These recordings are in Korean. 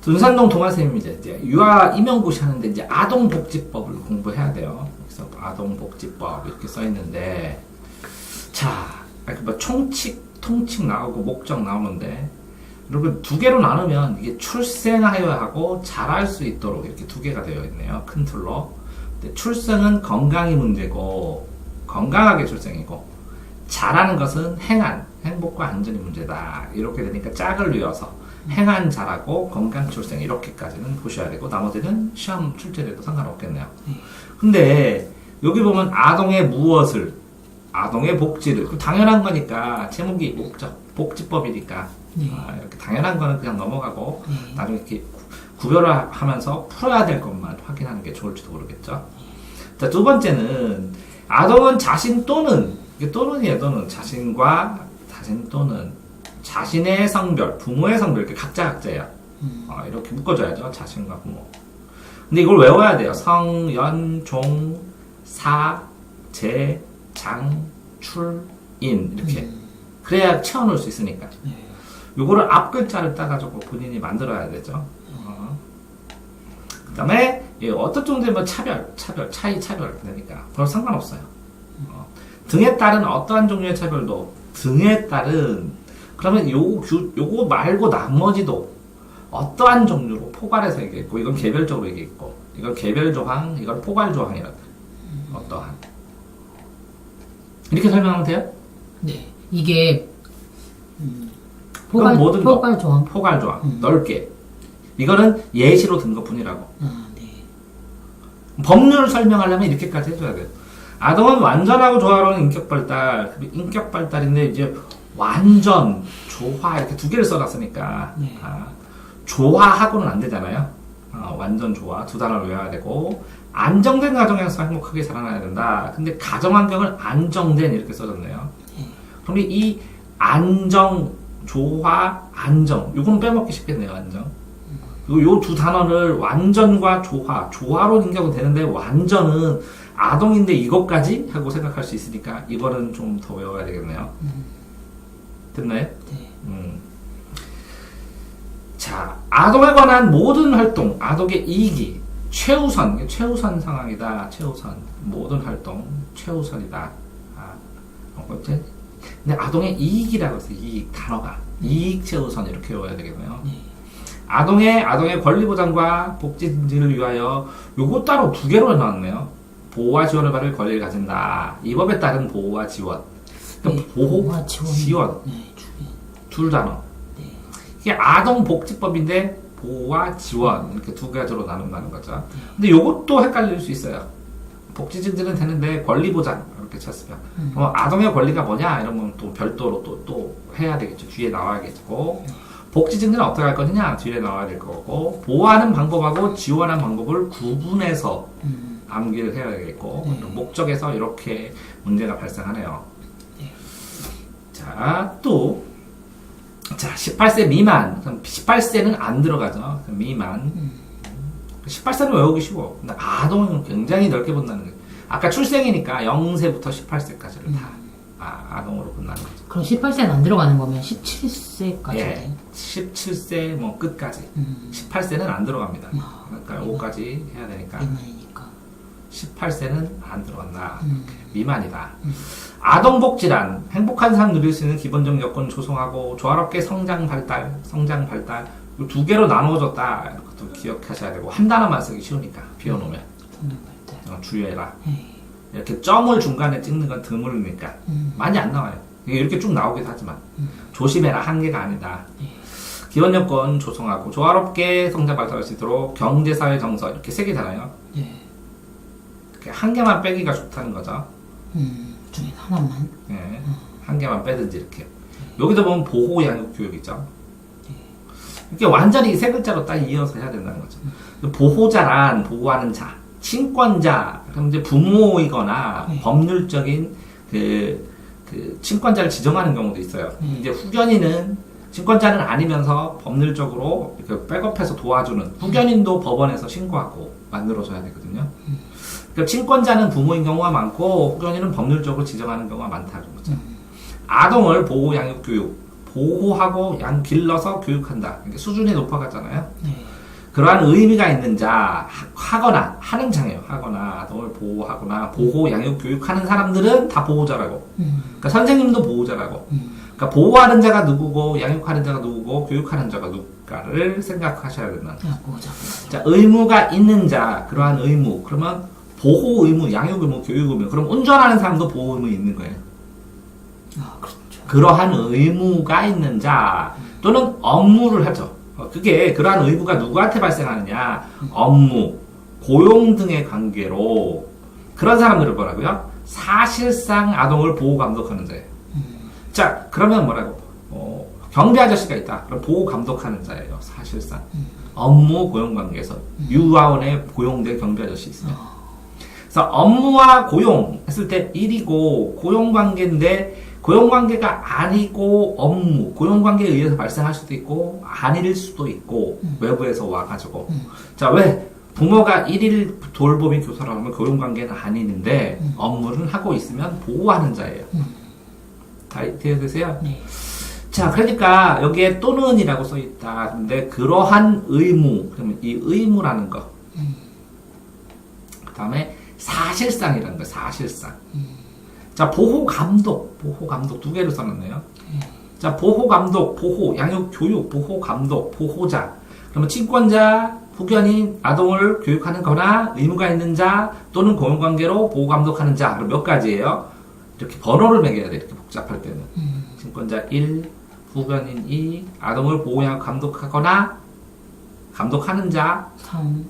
은산동 동아쌤이 이제 유아 임용고시 하는데 이제 아동복지법을 공부해야 돼요. 그래서 아동복지법 이렇게 써 있는데, 자, 뭐 통칙 나오고 목적 나오는데, 여러분 두 개로 나누면 이게 출생하여야 하고 자랄 수 있도록 이렇게 두 개가 되어 있네요. 큰 틀로. 근데 출생은 건강이 문제고, 건강하게 출생이고, 자라는 것은 행복과 안전이 문제다. 이렇게 되니까 짝을 이어서 행한 자라고 건강 출생 이렇게까지는 보셔야 되고, 나머지는 시험 출제돼도 상관없겠네요. 근데 여기 보면 아동의 무엇을, 아동의 복지를, 그 당연한 거니까 제목이 복지법이니까 이렇게 당연한 거는 그냥 넘어가고 나중에 이렇게 구별을 하면서 풀어야 될 것만 확인하는 게 좋을지도 모르겠죠. 자, 두 번째는 아동은 자신 또는, 이게 또는이에요. 또는 자신과 자신 또는 자신의 성별, 부모의 성별, 이렇게 각자예요. 이렇게 묶어줘야죠. 자신과 부모. 근데 이걸 외워야 돼요. 성, 연, 종, 사, 제, 장, 출, 인 이렇게. 그래야 채워놓을 수 있으니까. 요거를 앞 글자를 따가지고 본인이 만들어야 되죠. 그 다음에 어떤 정도의 뭐 차별 그러니까 그건 상관없어요. 등에 따른 어떠한 종류의 차별도 등에 따른, 그러면 요거 말고 나머지도 어떠한 종류로 포괄해서 얘기했고, 이건 개별적으로 얘기했고, 이건 개별 조항, 이건 포괄 조항이라고. 어떠한. 이렇게 설명하면 돼요? 네. 이게 포괄 조항. 포괄 조항. 넓게. 이거는 예시로 든 것 뿐이라고. 네. 법률을 설명하려면 이렇게까지 해줘야 돼요. 아동은 완전하고 조화로운 인격 발달인데, 이제 완전, 조화 이렇게 두 개를 써놨으니까 조화하고는 안 되잖아요. 완전 조화 두 단어를 외워야 되고, 안정된 가정에서 행복하게 자라나야 된다. 근데 가정 환경을 안정된 이렇게 써졌네요. 그럼 이 안정, 조화, 안정, 요거는 빼먹기 쉽겠네요. 안정. 그리고 요 두 단어를 완전과 조화로운 인격은 되는데, 완전은 아동인데 이것까지? 하고 생각할 수 있으니까 이거는 좀 더 외워야 되겠네요. 됐나요? 네. 자, 아동에 관한 모든 활동, 아동의 이익이 최우선 상황이다. 최우선. 모든 활동, 최우선이다. 근데 아동의 이익이라고 해서 이익, 단어가. 이익 최우선 이렇게 외워야 되겠네요. 아동의 권리 보장과 복지 증진을 위하여 요거 따로 두 개로 나왔네요. 보호와 지원을 받을 권리를 가진다. 이 법에 따른 보호와 지원. 그러니까 보호와 지원. 둘 단어. 이게 아동복지법인데 보호와 지원 이렇게 두 가지로 나눈다는 거죠. 근데 요것도 헷갈릴 수 있어요. 복지 증진은 되는데 권리 보장 이렇게 쳤으면 아동의 권리가 뭐냐 이러면 또 별도로 또 해야 되겠죠. 뒤에 나와야겠고, 복지 증진은 어떻게 할 거냐 뒤에 나와야 될 거고, 보호하는 방법하고 지원하는 방법을 구분해서 암기를 해야 되겠고, 목적에서 이렇게 문제가 발생하네요. 자, 또 18세 미만. 18세는 안 들어가죠. 미만. 18세는 외우기 쉬워. 근데 아동은 굉장히 넓게 본다는 거예요. 아까 출생이니까 0세부터 18세까지를 다 아동으로 본다는 거죠. 그럼 18세는 안 들어가는 거면 17세까지? 예, 17세 뭐 끝까지. 18세는 안 들어갑니다. 그러니까 5까지 해야 되니까. 미만이니까. 18세는 안 들어간다. 미만이다. 아동복지란 행복한 삶 누릴 수 있는 기본적 여건 조성하고 조화롭게 성장 발달 이 두 개로 나누어졌다. 이것도 기억하셔야 되고, 한 단어만 쓰기 쉬우니까 비워놓으면 주의해라. 이렇게 점을 중간에 찍는 건 드물으니까 많이 안 나와요. 이렇게 쭉 나오기도 하지만 조심해라. 한계가 아니다. 기본 여건 조성하고 조화롭게 성장 발달할 수 있도록 경제사회 정서 이렇게 세 개잖아요. 이렇게 한 개만 빼기가 좋다는 거죠. 중에 하나만? 네, 한 개만 빼든지 이렇게. 여기도 보면 보호 양육 교육이죠. 이렇게 완전히 세 글자로 딱 이어서 해야 된다는 거죠. 보호자란 보호하는 자, 친권자, 그럼 이제 부모이거나 법률적인 그 친권자를 지정하는 경우도 있어요. 이제 후견인은 친권자는 아니면서 법률적으로 이렇게 백업해서 도와주는, 후견인도 법원에서 신고하고 만들어줘야 되거든요. 그러니까 친권자는 부모인 경우가 많고 후견인은 법률적으로 지정하는 경우가 많다는 거죠. 아동을 보호 양육 교육, 보호하고 길러서 교육한다. 수준이 높아갔잖아요. 그러한 의미가 있는 자, 하거나, 하는 장이에요. 하거나, 아동을 보호하거나, 보호, 양육, 교육하는 사람들은 다 보호자라고. 그러니까 선생님도 보호자라고. 그러니까 보호하는 자가 누구고, 양육하는 자가 누구고, 교육하는 자가 누굴까를 생각하셔야 된다. 보호자. 자, 의무가 있는 자, 그러한 의무. 그러면 보호 의무, 양육 의무, 교육 의무. 그럼 운전하는 사람도 보호 의무 있는 거예요. 그렇죠. 그러한 의무가 있는 자, 또는 업무를 하죠. 그게 그러한 의무가 누구한테 발생하느냐? 업무, 고용 등의 관계로 그런 사람들을 뭐라고요? 사실상 아동을 보호 감독하는 자예요. 자, 그러면 뭐라고? 경비 아저씨가 있다. 그럼 보호 감독하는 자예요. 사실상 업무 고용 관계에서 유아원에 고용된 경비 아저씨 있어요. 그래서 업무와 고용 했을 때 일이고 고용 관계인데 고용관계가 아니고 업무, 고용관계에 의해서 발생할 수도 있고 아닐 수도 있고 외부에서 와가지고 자, 왜? 부모가 일일 돌보미 교사를 하면 고용관계는 아니는데 업무를 하고 있으면 보호하는 자예요. 다 이해되세요? 네. 자, 그러니까 여기에 또는이라고 써있다. 근데 그러한 의무, 그러면 이 의무라는 거. 그 다음에 사실상이라는 거, 사실상. 자, 보호 감독 두 개를 써놨네요. 자, 보호 감독, 보호, 양육, 교육, 보호 감독, 보호자. 그러면 친권자, 후견인, 아동을 교육하는 거나 의무가 있는 자 또는 고용관계로 보호 감독하는 자. 그럼 몇 가지예요? 이렇게 번호를 매겨야 돼. 이렇게 복잡할 때는. 친권자 1, 후견인 2, 아동을 보호하고 감독하거나 감독하는 자, 3.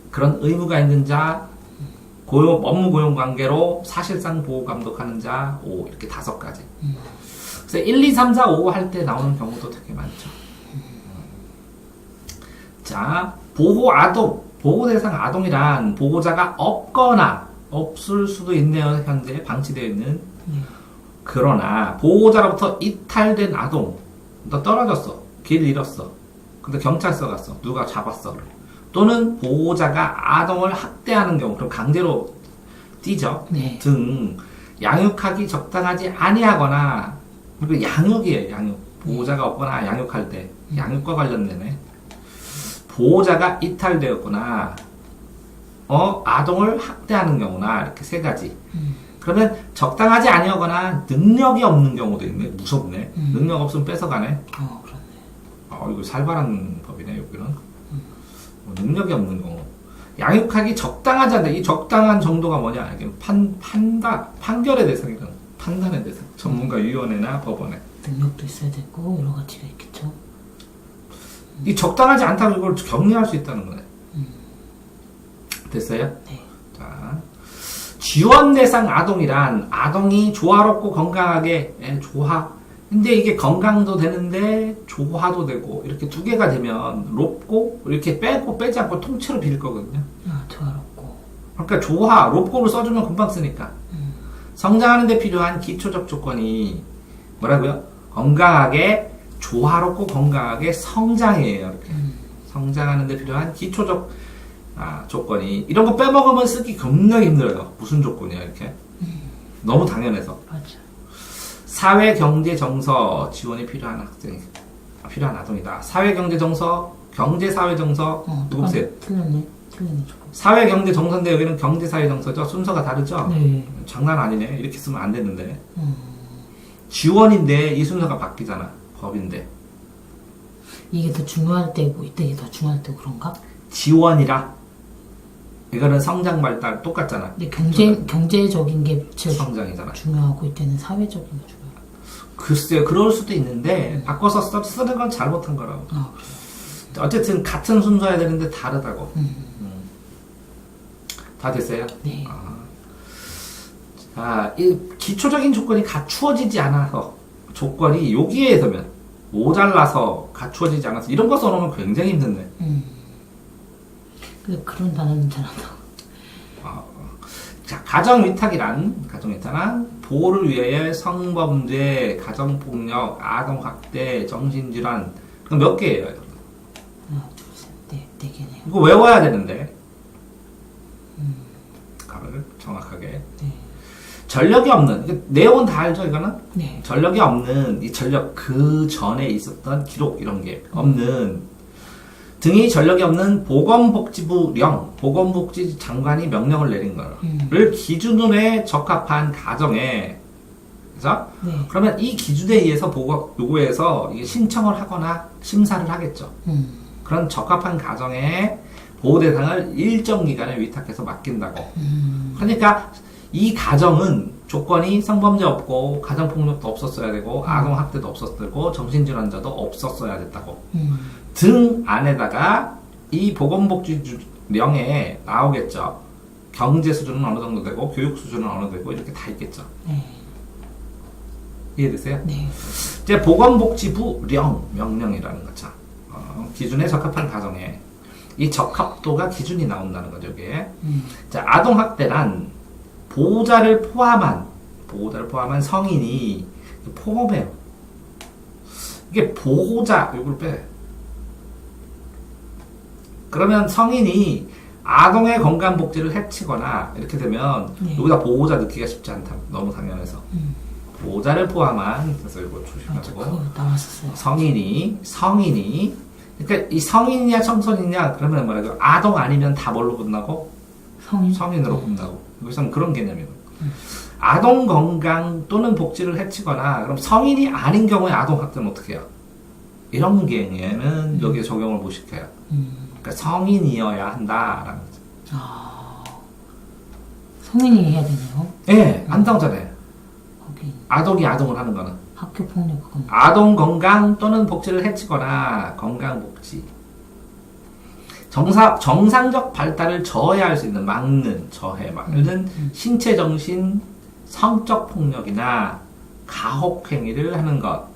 그런 의무가 있는 자, 업무 고용 관계로 사실상 보호 감독하는 자 5 이렇게 5가지. 그래서 1, 2, 3, 4, 5 할 때 나오는 경우도 되게 많죠. 자, 보호 아동, 보호 대상 아동이란 보호자가 없거나 없을 수도 있네요. 현재 방치되어 있는. 그러나 보호자로부터 이탈된 아동, 너 떨어졌어, 길 잃었어. 근데 경찰서 갔어, 누가 잡았어. 또는 보호자가 아동을 학대하는 경우, 그럼 강제로 뛰죠. 네. 등 양육하기 적당하지 아니하거나, 그리고 양육이에요. 양육. 보호자가 없거나 양육할 때 양육과 관련되네. 보호자가 이탈되었거나 아동을 학대하는 경우나 이렇게 3가지. 그러면 적당하지 아니하거나 능력이 없는 경우도 있네. 무섭네. 능력 없으면 뺏어가네. 그렇네. 이거 살벌한 법이네. 여기는. 능력이 없는 경우. 양육하기 적당하지 않다. 이 적당한 정도가 뭐냐? 이게 판결의 대상이든 판단의 대상. 전문가위원회나 법원에. 능력도 있어야 되고 여러 가지가 있겠죠. 이 적당하지 않다고 이걸 격리할 수 있다는 거네. 됐어요? 네. 자, 지원 대상 아동이란 아동이 조화롭고 건강하게 근데 이게 건강도 되는데 조화도 되고 이렇게 2개가 되면 롭고 이렇게 빼지 않고 통째로 빌 거거든요. 조화롭고. 그러니까 롭고를 써주면 금방 쓰니까. 성장하는 데 필요한 기초적 조건이 뭐라고요? 건강하게 조화롭고 건강하게 성장이에요. 이렇게. 성장하는 데 필요한 기초적 조건이 이런 거 빼먹으면 쓰기 겁나게 힘들어요. 무슨 조건이야 이렇게. 너무 당연해서. 맞아. 사회 경제 정서 지원이 필요한 학생, 필요한 아동이다. 사회 경제 정서, 경제 사회 정서 누구세요? 틀렸네 조금. 사회 경제 정서인데 여기는 경제 사회 정서죠. 순서가 다르죠. 네. 장난 아니네. 이렇게 쓰면 안 되는데. 지원인데 이 순서가 바뀌잖아. 법인데. 이게 더 중요할 때고 이때 더 중요할 때고 그런가? 지원이라. 이거는 성장 발달 똑같잖아. 근데 경제적인 게 제일 성장이잖아. 중요하고 이때는 사회적인 게 중요하고. 글쎄요, 그럴 수도 있는데 바꿔서 쓰는 건 잘못한 거라고. 그래요. 어쨌든 같은 순서여야 되는데 다르다고. 다 됐어요? 네. 이 기초적인 조건이 갖추어지지 않아서 조건이 여기에 서면 모자라서 갖추어지지 않아서 이런 거 써놓으면 굉장히 힘든데. 근데 그런 단어는 잘 안 나와. 자, 가정위탁이란 보호를 위해 성범죄, 가정폭력, 아동학대, 정신질환 그럼 몇 개예요? 하나, 둘, 셋, 네 개네요. 이거 외워야 되는데 가를 정확하게. 네. 전력이 없는 내용은 다 알죠 이거는? 네. 전력이 없는 이 전력 그 전에 있었던 기록 이런 게 없는 등이 전력이 없는 보건복지부령, 보건복지 장관이 명령을 내린 거를 기준으로 해 적합한 가정에, 그죠? 네. 그러면 이 기준에 의해서 요구해서 이게 신청을 하거나 심사를 하겠죠. 그런 적합한 가정에 보호 대상을 일정 기간에 위탁해서 맡긴다고. 그러니까 이 가정은 조건이 성범죄 없고 가정폭력도 없었어야 되고 아동학대도 없었어야 되고 정신질환자도 없었어야 됐다고. 등 안에다가 이 보건복지령에 나오겠죠. 경제 수준은 어느 정도 되고 교육 수준은 어느 정도 되고 이렇게 다 있겠죠. 네. 이해되세요? 네. 이제 보건복지부령 명령이라는 거죠. 기준에 적합한 가정에 이 적합도가 기준이 나온다는 거죠. 이게. 자, 아동학대란 보호자를 포함한 성인이 포함해요. 이게 보호자 이걸 빼. 그러면 성인이 아동의 건강복지를 해치거나 이렇게 되면 여기다 보호자 넣기가 쉽지 않다. 너무 당연해서. 보호자를 포함한, 그래서 이거 조심하고. 그거 나왔었어요. 성인이 그러니까 이 성인이냐 청소년이냐 그러면 뭐라고 아동 아니면 다 뭘로 끝나고? 성인으로 끝나고. 여기서는 그런 개념이에요. 아동 건강 또는 복지를 해치거나 그럼 성인이 아닌 경우에 아동 학대는 어떻게 해요? 이런 개념은 여기에 적용을 못 시켜요. 그러니까 성인이어야 한다라는 거죠. 아, 성인이 해야 되네요. 예, 안 나오잖아요. 거기 아동이 아동을 하는 거는. 학교 폭력 그건. 아동 건강 또는 복지를 해치거나 건강복지. 정상적 발달을 저해할 수 있는, 막는, 저해는 신체, 정신, 성적 폭력이나 가혹행위를 하는 것.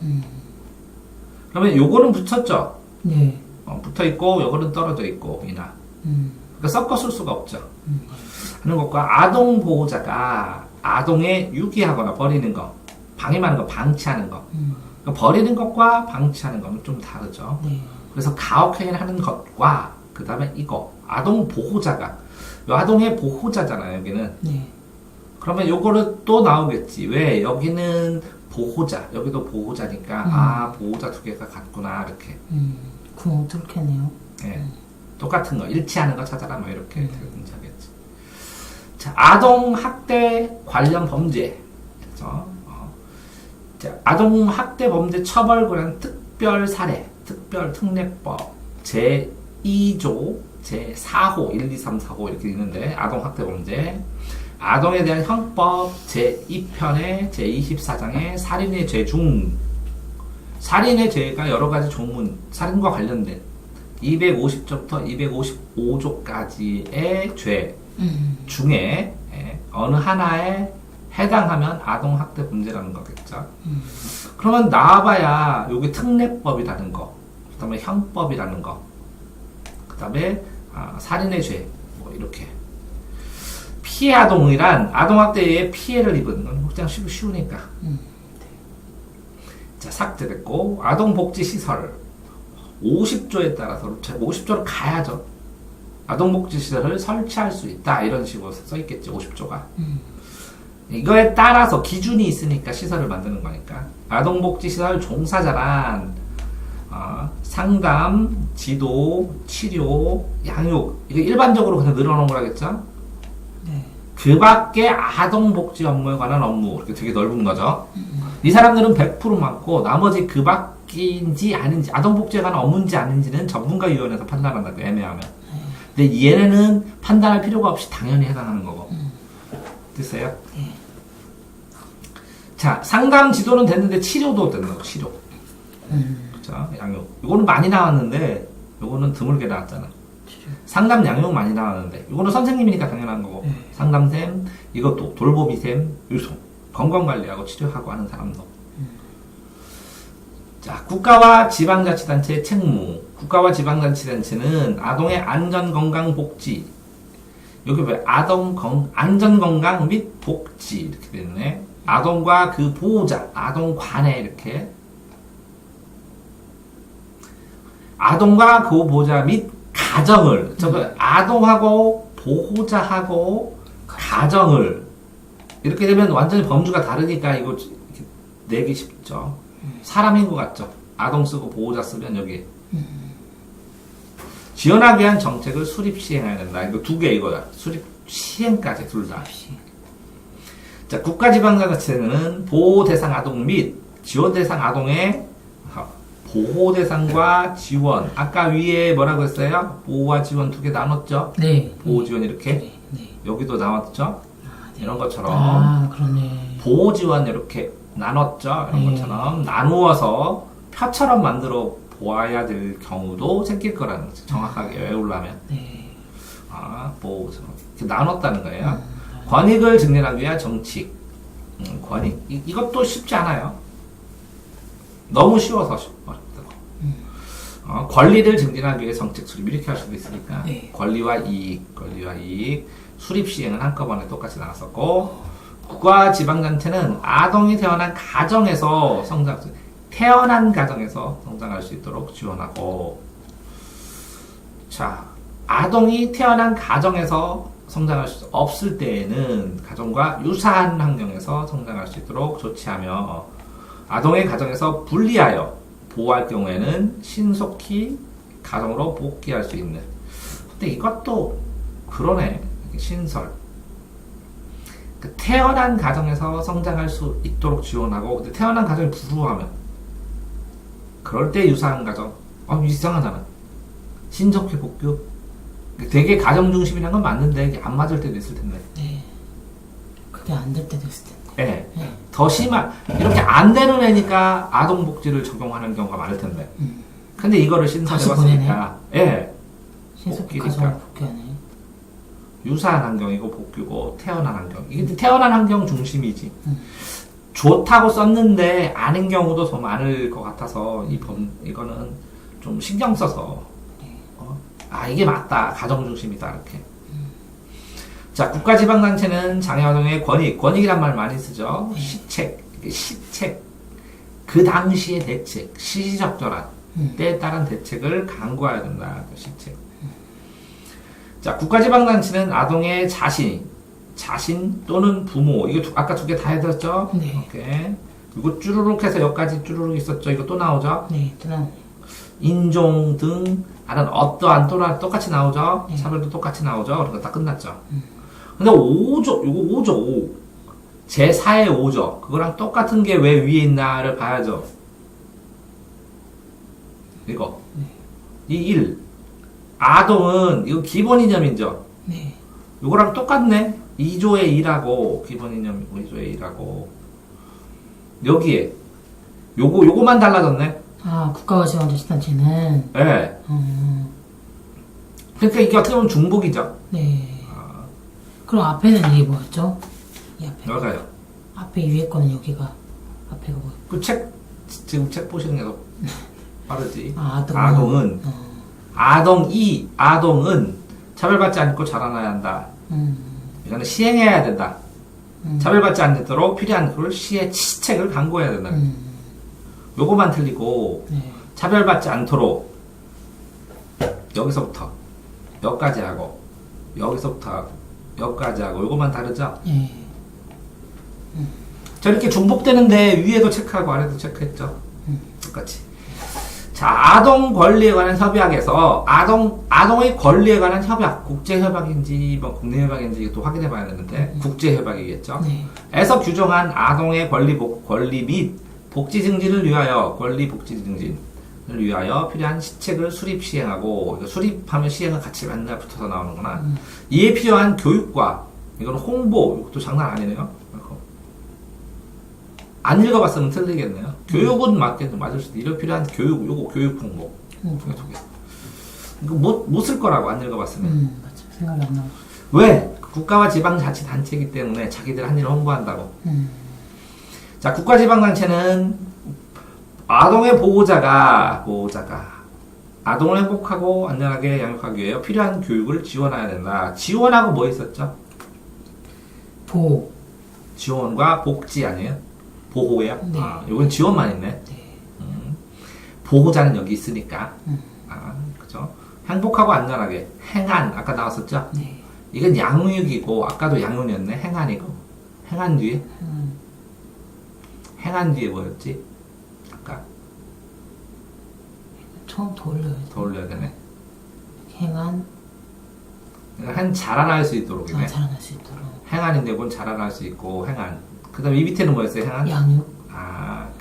그러면 요거는 붙었죠? 네. 붙어 있고, 요거는 떨어져 있고, 이나. 그러니까 섞어 쓸 수가 없죠. 하는 것과 아동 보호자가 아동에 유기하거나 버리는 것, 방임하는 것, 방치하는 것. 그러니까 버리는 것과 방치하는 것은 좀 다르죠. 네. 그래서 가혹행위를 하는 것과 그 다음에 이거 아동 보호자가 요 아동의 보호자잖아요. 여기는. 네. 그러면 요거를 또 나오겠지. 왜 여기는 보호자, 여기도 보호자니까 보호자 두 개가 같구나 이렇게. 구멍 뚫겠네요. 예. 똑같은 거 일치하는 거 찾아라 뭐 이렇게 등장하겠지. 자, 아동 학대 관련 범죄. 그렇죠? 자, 아동 학대 범죄 처벌 관련 특별 사례, 특별 특례법 제2조 제4호 1, 2, 3, 4호 이렇게 있는데 아동 학대 범죄 아동에 대한 형법 제2편의 제24장의 살인의 죄 중 살인의 죄가 여러 가지 조문 살인과 관련된 250조부터 255조까지의 죄 중에 어느 하나에 해당하면 아동학대 범죄라는 거겠죠. 그러면 나와봐야 여기 특례법이라는 거, 그 다음에 형법이라는 거, 그 다음에 살인의 죄, 뭐 이렇게. 피해 아동이란 아동학대에 피해를 입은 건 그냥 쉬우니까. 자, 삭제됐고, 아동복지시설 50조에 따라서 50조를 가야죠. 아동복지시설을 설치할 수 있다 이런 식으로 써있겠죠. 50조가. 이거에 따라서 기준이 있으니까 시설을 만드는 거니까. 아동복지시설 종사자란 상담, 지도, 치료, 양육 이게 일반적으로 그냥 늘어놓은 거라겠죠? 네. 그 밖에 아동복지 업무에 관한 업무 이렇게 되게 넓은 거죠. 이 사람들은 100% 많고 나머지 그 밖인지 아닌지 아동복지에 관한 업무인지 아닌지는 전문가위원회에서 판단한다고 애매하면. 근데 얘네는 판단할 필요가 없이 당연히 해당하는 거고. 됐어요? 네. 자, 상담 지도는 됐는데 치료도 됐는 거, 치료. 그쵸? 양육. 이거는 많이 나왔는데, 이거는 드물게 나왔잖아. 상담 양육 많이 나왔는데, 이거는 선생님이니까 당연한 거고, 상담쌤, 이것도 돌보미쌤, 유소. 건강관리하고 치료하고 하는 사람도. 자, 국가와 지방자치단체의 책무. 국가와 지방자치단체는 아동의 안전건강복지. 여기 왜 안전건강 및 복지 이렇게 되어 있네. 아동과 그 보호자, 아동관에 이렇게. 아동과 그 보호자 및 가정을, 저거 아동하고 보호자하고 가정을 이렇게 되면 완전히 범주가 다르니까 이거 내기 쉽죠. 사람인 것 같죠. 아동 쓰고 보호자 쓰면 여기. 지원하기 위한 정책을 수립 시행해야 된다. 이거 두 개 이거야. 수립 시행까지 둘 다. 자, 국가지방자치단체는 보호 대상 아동 및 지원 대상 아동의 보호 대상과 지원. 아까 위에 뭐라고 했어요? 보호와 지원 두 개 나눴죠? 네. 보호 지원 이렇게. 네. 네. 여기도 나왔죠? 아, 네. 이런 것처럼. 아, 그러네. 보호 지원 이렇게 나눴죠? 이런 네. 것처럼 나누어서 표처럼 만들어 보아야 될 경우도 생길 거라는 거죠. 정확하게 외우려면. 네. 아, 보호 지원. 이렇게 나눴다는 거예요. 권익을 증진하기 위한 정책. 권익. 이것도 쉽지 않아요. 너무 쉬워서 어렵다고. 권리를 증진하기 위해 정책 수립 이렇게 할 수도 있으니까. 네. 권리와 이익, 수립 시행은 한꺼번에 똑같이 나왔었고, 국가 지방자치단체는 아동이 태어난 가정에서 성장할 수 있도록 지원하고, 자, 아동이 태어난 가정에서 성장할 수 없을 때에는 가정과 유사한 환경에서 성장할 수 있도록 조치하며, 아동의 가정에서 분리하여 보호할 경우에는 신속히 가정으로 복귀할 수 있는. 근데 이것도 그러네. 신설. 태어난 가정에서 성장할 수 있도록 지원하고, 근데 태어난 가정이 불우하면, 그럴 때 유사한 가정. 이상하잖아. 신속히 복귀. 되게 가정 중심이라는 건 맞는데, 이게 안 맞을 때도 있을 텐데. 네. 그게 안 될 때도 있을 텐데. 네. 네. 더 심한, 이렇게 안 되는 애니까 아동복지를 적용하는 경우가 많을 텐데. 근데 이거를 신설해봤으니까, 예. 신속히 복귀니까. 가정을 복귀하네. 유사한 환경이고 복귀고 태어난 환경. 이게 태어난 환경 중심이지. 좋다고 썼는데 아닌 경우도 더 많을 것 같아서 이거는 좀 신경 써서 이게 맞다. 가정 중심이다. 이렇게. 자, 국가지방단체는 장애아동의 권익이란 말 많이 쓰죠. 시책, 그 당시의 대책, 시시적절한 때에 따른 대책을 강구해야 된다. 시책. 자, 국가지방단체는 아동의 자신 또는 부모, 이거 아까 두 개 다 해드렸죠? 네. 오케이. 이거 쭈루룩 해서 여기까지 쭈루룩 있었죠? 이거 또 나오죠? 네, 또 나오네. 인종 등 다른 어떠한 또한 똑같이 나오죠? 네. 차별도 똑같이 나오죠? 그러니까 다 끝났죠? 근데 5조, 이거 5조 5. 제4의 5조. 그거랑 똑같은 게 왜 위에 있나를 봐야죠. 이거. 이 1. 아동은, 이거 기본 이념이죠? 네. 이거랑 똑같네. 2조의 2라고, 기본 이념 2조의 2라고. 여기에. 요거만 달라졌네. 아, 국가와 지원자치단체는. 예. 네. 그러니까 이게 어떻게 보면 중복이죠. 네. 그럼 앞에는 이게 뭐였죠? 이 앞에. 여기가요. 앞에 위에 거는 여기가. 앞에가 뭐예요? 그 지금 책 보시는 게 더 빠르지. 아동은. 아동은 차별받지 않고 자라나야 한다. 이거는 시행해야 된다. 차별받지 않도록 필요한 그걸 시책을 강구해야 된다. 요거만 틀리고, 네. 차별받지 않도록, 여기서부터, 여기까지 하고, 여기서부터 하고, 여기까지 하고, 요거만 다르죠? 네. 저렇게 중복되는데, 위에도 체크하고, 아래도 체크했죠? 똑같이. 자, 아동 권리에 관한 협약에서, 아동의 권리에 관한 협약, 국제협약인지, 뭐, 국내협약인지 또 확인해 봐야 되는데, 국제협약이겠죠? 네. 에서 규정한 아동의 권리 및 복지 증진을 위하여 필요한 시책을 수립 시행하고, 이거 수립하면 시행은 같이 맨날 붙어서 나오는구나. 이에 필요한 교육과, 이건 홍보, 이것도 장난 아니네요. 안 읽어봤으면 틀리겠네요. 교육은 맞을 수도. 이런 필요한 교육, 교육 홍보. 두 개. 이거 못 쓸 거라고 안 읽어봤으면. 맞죠. 생각이 안 나. 왜? 국가와 지방자치단체이기 때문에 자기들 한 일을 홍보한다고. 자, 국가지방단체는 아동의 보호자가 아동을 행복하고 안전하게 양육하기 위해 필요한 교육을 지원해야 된다. 지원하고 뭐 있었죠? 보호. 지원과 복지 아니에요? 보호예요? 네. 이건 지원만 있네. 네. 보호자는 여기 있으니까. 그죠? 행복하고 안전하게. 행한, 아까 나왔었죠? 네. 이건 양육이고, 아까도 양육이었네. 행한이고. 행한 뒤에? 행한 뒤에 뭐였지? 아까. 처음 더 올려야 돼. 더 올려야 되네. 행한, 한 자라날 수 있도록이네. 자라날 수 있도록. 행한인데 그건 자라날 수 있고 행한. 그다음 이 밑에는 뭐였어요? 행한? 양육.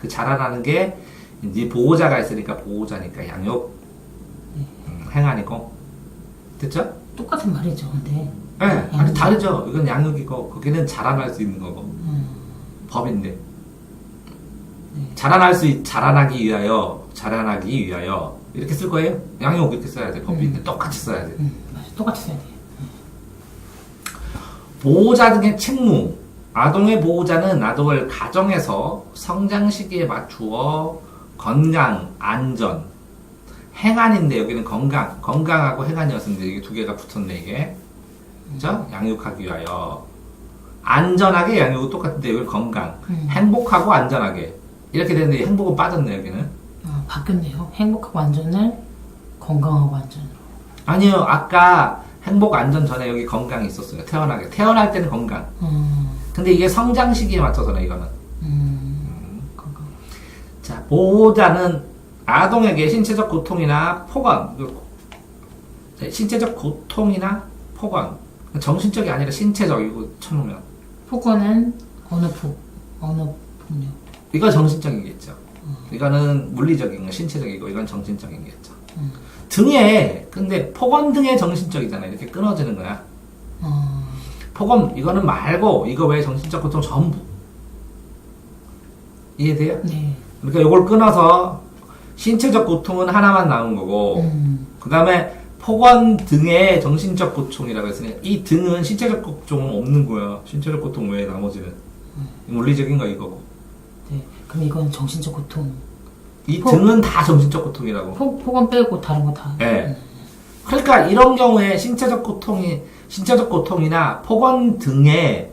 그 자라나는 게 이제 보호자가 있으니까 보호자니까 양육. 행한이고. 됐죠? 똑같은 말이죠, 근데. 네, 아니 다르죠. 이건 양육이고 거기는 자라날 수 있는 거고. 법인데. 자라나기 위하여 이렇게 쓸 거예요? 양육 이렇게 써야 돼. 법인데 똑같이 써야 돼. 맞아. 똑같이 써야 돼. 보호자 등의 책무. 아동의 보호자는 아동을 가정에서 성장 시기에 맞추어 건강, 안전, 행안인데 여기는 건강하고 행안이었는데 이게 두 개가 붙었네 이게. 그죠? 양육하기 위하여. 안전하게 양육은 똑같은데 여기 건강, 행복하고 안전하게 이렇게 되는데 행복은 빠졌네 여기는. 바뀌었네요. 행복하고 안전을 건강하고 안전으로. 아니요, 아까 행복 안전 전에 여기 건강이 있었어요. 태어날 때는 건강. 근데 이게 성장 시기에 맞춰서네 이거는. 건강. 자, 보호자는 아동에게 신체적 고통이나 폭언, 신체적 고통이나 폭언, 정신적이 아니라 신체적이고 쳐놓으면 폭언은 어느 폭력. 이건 정신적이겠죠. 이거는 물리적인 거, 신체적이고 이건 정신적이겠죠. 등에 근데 폭언 등에 정신적이잖아. 이렇게 끊어지는 거야. 폭언 이거는 말고 이거 외에 정신적 고통 전부 이해돼요? 네. 그러니까 이걸 끊어서 신체적 고통은 하나만 나온 거고 그 다음에 폭언 등의 정신적 고통이라고 했으니까 이 등은 신체적 고통은 없는 거야. 신체적 고통 외에 나머지는 물리적인 거 이거고. 네. 그럼 이건 정신적 고통. 이 등은 다 정신적 고통이라고. 폭언 빼고 다른 거 다. 네. 그러니까 이런 경우에 신체적 고통이나 폭언 등의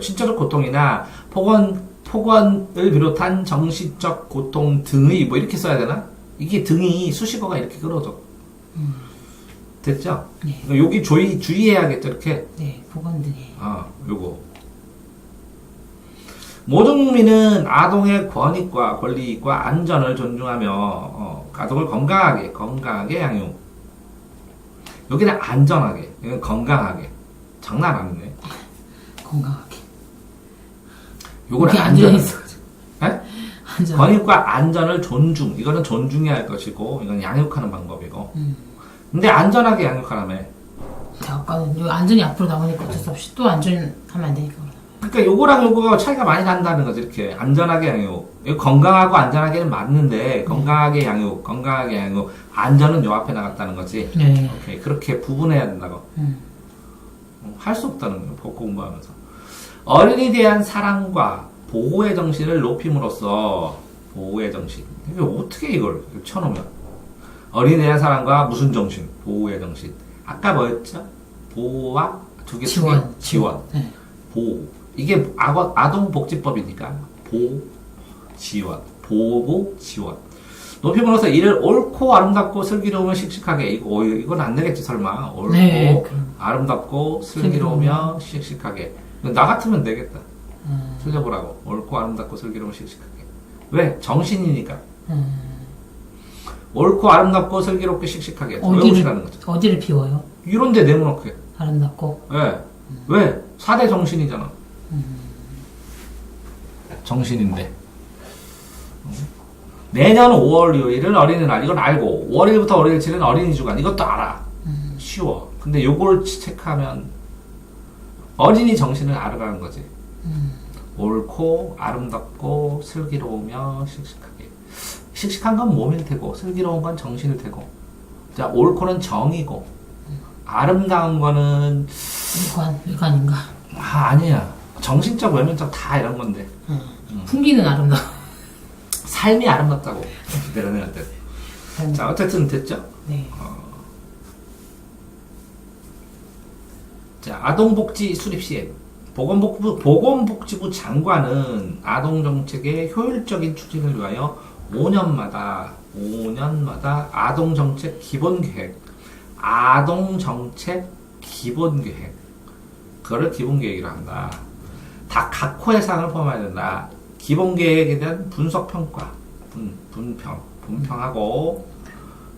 신체적 고통이나 폭언을 비롯한 정신적 고통 등의 뭐 이렇게 써야 되나? 이게 등이 수식어가 이렇게 끌어져. 됐죠? 네. 여기 주의해야겠죠, 이렇게. 네, 폭언 등의. 요거. 모든 국민은 아동의 권리과 안전을 존중하며 아동을 건강하게 양육. 여기는 안전하게, 여기는 건강하게. 장난 아니네. 건강하게. 요거는 안전이 있어. 네? 안전. 권익과 안전을 존중. 이거는 존중해야 할 것이고, 이건 양육하는 방법이고. 근데 안전하게 양육하라며. 아까는 요 안전이 앞으로 나오니까 어쩔 수 없이 또 안전하면 안 되니까. 그러니까 요거랑 요거가 차이가 많이 난다는 거죠. 이렇게 안전하게 양육. 건강하고 안전하게는 맞는데 건강하게 양육, 안전은 요 앞에 나갔다는 거지. 네. 오케이. 그렇게 구분해야 된다고. 할 수 없다는 거예요. 법고 공부하면서. 어린이에 대한 사랑과 보호의 정신을 높임으로써 보호의 정신. 이게 어떻게 이걸 쳐놓으면 어린이에 대한 사랑과 무슨 정신? 보호의 정신. 아까 뭐였죠? 보호와 지원. 네. 보호. 이게 아동복지법이니까 보호부 지원. 높임으로써 이를 옳고 아름답고 슬기로우며 씩씩하게. 이건 안 되겠지 설마. 옳고 네, 아름답고 슬기로우며 씩씩하게. 나 같으면 되겠다. 틀려보라고. 옳고 아름답고 슬기로우며 씩씩하게. 왜? 정신이니까. 옳고 아름답고 슬기롭게 씩씩하게. 외우시라는 거죠. 어디를 비워요? 이런데 내모놓게. 아름답고. 왜? 왜? 4대 정신이잖아. 정신인데. 내년 5월 2일은 어린이날. 이건 알고. 5월 1일부터 5월 7일은 어린이 주간. 이것도 알아. 쉬워. 근데 요걸 체크하면 어린이 정신을 알아가는 거지. 옳고 아름답고 슬기로우며 씩씩하게. 씩씩한 건 몸일 테고 슬기로운 건 정신일 테고. 자, 옳고는 정이고 아름다운 거는 외관인가? 아니야. 정신적 외면적 다 이런 건데. 풍기는 아름다워. 삶이 아름답다고 내가 생각할 때. 자, 어쨌든 됐죠? 네. 자, 아동복지 수립 시행. 보건복지부 장관은 아동정책의 효율적인 추진을 위하여 5년마다 아동정책 기본계획, 그거를 기본계획이라 한다. 다 각 호의 사항을 포함해야 된다. 기본계획에 대한 분석평가, 분평하고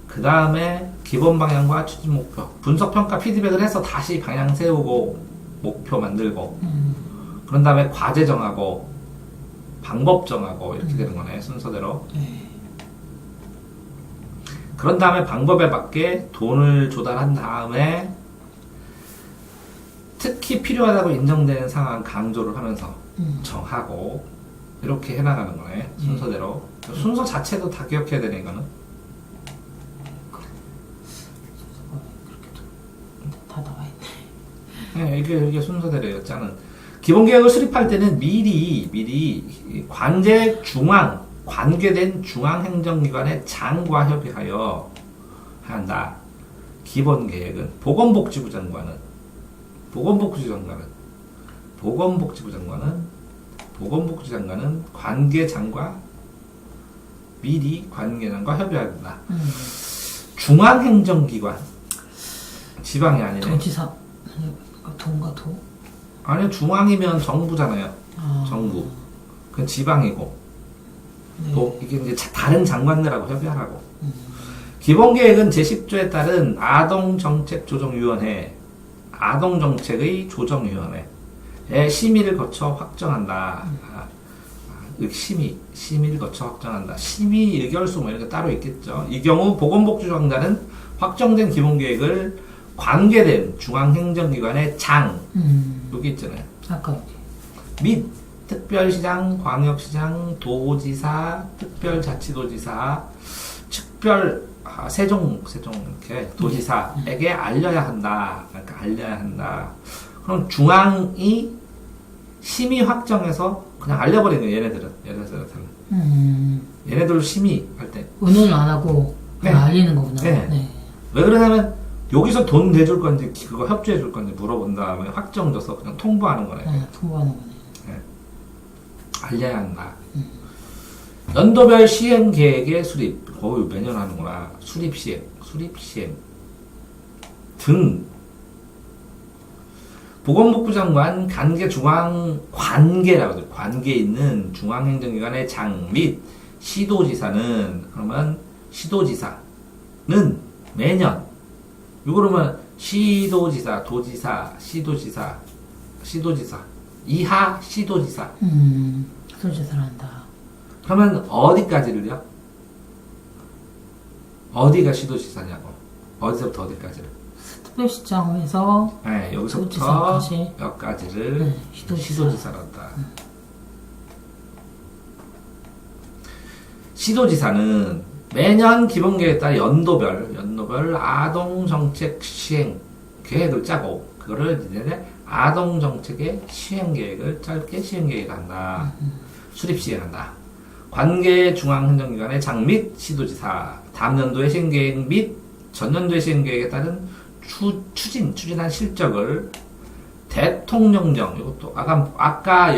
그 다음에 기본 방향과 추진 목표, 분석 평가 피드백을 해서 다시 방향 세우고 목표 만들고, 그런 다음에 과제 정하고 방법 정하고 이렇게 되는 거네, 순서대로. 그런 다음에 방법에 맞게 돈을 조달한 다음에 특히 필요하다고 인정되는 상황 강조를 하면서 정하고 이렇게 해나가는 거네, 순서대로. 순서 자체도 다 기억해야 되네, 이거는. 다 나와 있네. 네, 이게 순서대로예요. 짜는 기본 계획을 수립할 때는 미리 관계된 중앙행정기관의 장과 협의하여 한다. 기본 계획은 보건복지부 장관은 관계장과 미리 관계장과 협의해야 된다. 중앙행정기관 지방이 아니네. 도지사 도인가 도? 아니요, 중앙이면 정부잖아요. 아. 정부. 그건 지방이고. 네. 또 이게 이제 다른 장관들하고 협의하라고. 기본계획은 제10조에 따른 아동정책조정위원회의 심의를 거쳐 확정한다. 심의를 거쳐 확정한다. 심의 의결수 뭐 이런 게 따로 있겠죠. 이 경우 보건복지부장관은 확정된 기본계획을 관계된 중앙행정기관의 장, 여기 있잖아요. 아까 여기. 및 특별시장, 광역시장, 도지사, 특별자치도지사, 세종 이렇게 도지사에게 알려야 한다. 그러니까 알려야 한다. 그럼 중앙이 심의 확정해서 그냥 알려버리는 거예요, 얘네들은. 얘네들 심의할 때. 의논을 안 하고 그냥 알리는 거구나. 네. 왜 그러냐면 여기서 돈 내줄 건지 그거 협조해 줄 건지 물어본 다음에 확정 줘서 그냥 통보하는 거네. 통보하는 거네. 알려야 한다. 연도별 시행 계획의 수립. 매년 하는구나. 수립 시행 등. 보건복부 장관 관계 있는 중앙행정기관의 장 및 시도지사는 매년 그러면 시도지사, 도지사, 시도지사 이하 시도지사. 시도지사를 한다. 그러면 어디까지를요? 어디가 시도지사냐고. 어디서부터 어디까지를? 특별시장에서 네, 여기서부터 도지사까지. 여기까지를 시도지사란다. 시도지사는 매년 기본계획에 따라 연도별 아동정책 시행 계획을 짜고 그거를 이제 아동정책의 시행계획을 짧게 시행계획을 한다. 수립 시행한다. 관계 중앙행정기관의 장 및 시도지사 다음 연도의 시행계획 및 전년도의 시행계획에 따른 추진한 실적을 대통령령, 이것도 아까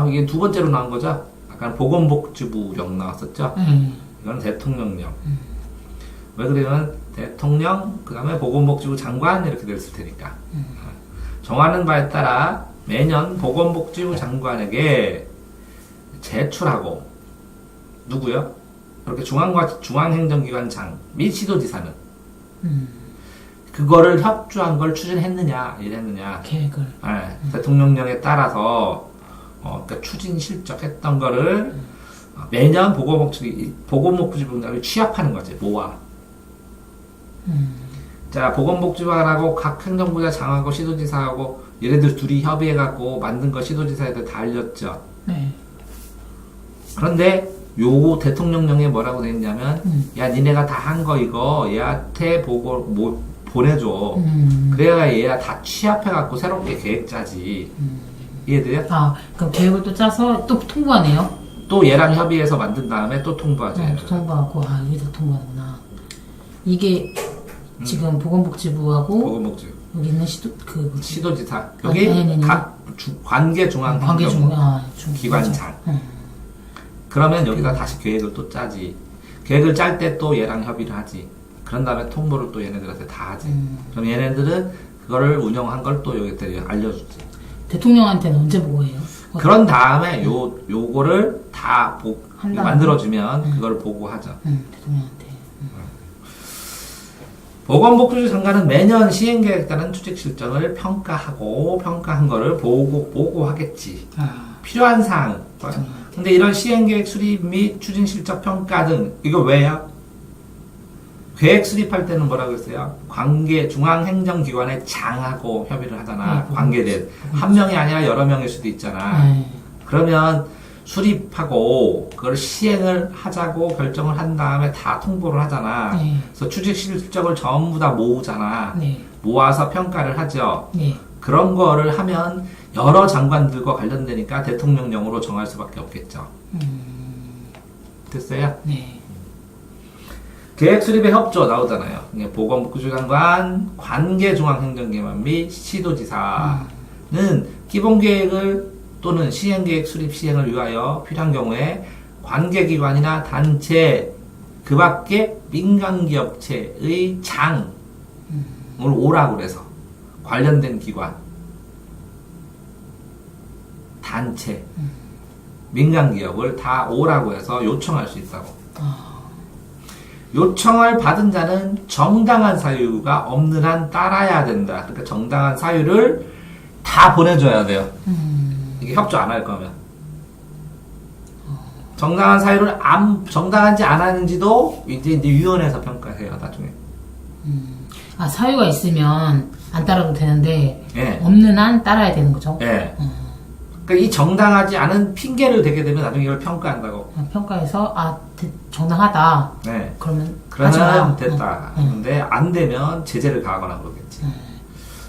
이게 두 번째로 나온 거죠? 아까 보건복지부령 나왔었죠? 이건 대통령령. 왜 그러면 대통령, 그 다음에 보건복지부 장관 이렇게 됐을 테니까. 정하는 바에 따라 매년 보건복지부 장관에게 제출하고, 누구요? 이렇게 중앙행정기관 장 및 시도지사는 그거를 협조한 걸 추진했느냐, 이랬느냐. 계획을. 대통령령에 따라서, 그러니까 추진 실적했던 거를 매년 보건복지부 장관이 취합하는 거지, 모아. 자, 보건복지부하고 각 행정부자 장하고 시도지사하고 얘네들 둘이 협의해갖고 만든 거 시도지사애들 다 알렸죠. 네. 그런데 요 대통령령에 뭐라고 돼 있냐면, 야, 니네가 다 한 거 이거 얘한테 보내줘. 그래야 얘가 다 취합해갖고 새롭게 계획 짜지. 이해돼요? 그럼 계획을 또 짜서 또 통보하네요? 또 얘랑 협의해서 만든 다음에 또 통보하죠. 또 통보하고, 여기서 통보하는구나. 이게 지금 보건복지부하고 여기는 시도지사. 여기 각 관계 기관장. 그러면 여기다 다시 계획을 또 짜지. 계획을 짤 때 또 얘랑 협의를 하지. 그런 다음에 통보를 또 얘네들한테 다 하지. 그럼 얘네들은 그거를 운영한 걸 또 여기한테 알려주지. 대통령한테는 언제 보고해요? 그런 다음에 요거를 다 만들어주면 그걸 보고하죠. 대통령한테. 보건복지부 장관은 매년 시행계획에 따른 추직 실정을 평가하고 평가한 거를 보고하겠지. 필요한 사항. 근데 이런 시행계획 수립 및 추진 실적 평가 등 이거 왜요? 계획 수립할 때는 뭐라고 했어요? 관계 중앙행정기관의 장하고 협의를 하잖아. 관계된 한 명이 아니라 여러 명일 수도 있잖아. 그러면 수립하고 그걸 시행을 하자고 결정을 한 다음에 다 통보를 하잖아. 그래서 추직 실적을 전부 다 모으잖아. 모아서 평가를 하죠. 그런 거를 하면 여러 장관들과 관련되니까 대통령령으로 정할 수밖에 없겠죠. 됐어요? 네. 계획 수립의 협조 나오잖아요. 보건복지부 장관, 관계중앙행정기관 및 시도지사는 기본계획을 또는 시행계획 수립 시행을 위하여 필요한 경우에 관계기관이나 단체 그 밖에 민간기업체의 장을 오라고 그래서 관련된 기관, 단체, 민간기업을 다 오라고 해서 요청할 수 있다고. 요청을 받은 자는 정당한 사유가 없는 한 따라야 된다. 그러니까 정당한 사유를 다 보내줘야 돼요. 이게 협조 안 할 거면. 정당한 사유를 정당한지 안 하는지도 이제 위원회에서 평가해요, 나중에. 사유가 있으면 안 따라도 되는데, 네. 없는 한 따라야 되는 거죠? 네. 그러니까 이 정당하지 않은 핑계를 대게 되면 나중에 이걸 평가한다고. 평가해서, 정당하다. 네. 그러면 됐다. 근데 안 되면 제재를 가하거나 그러겠지.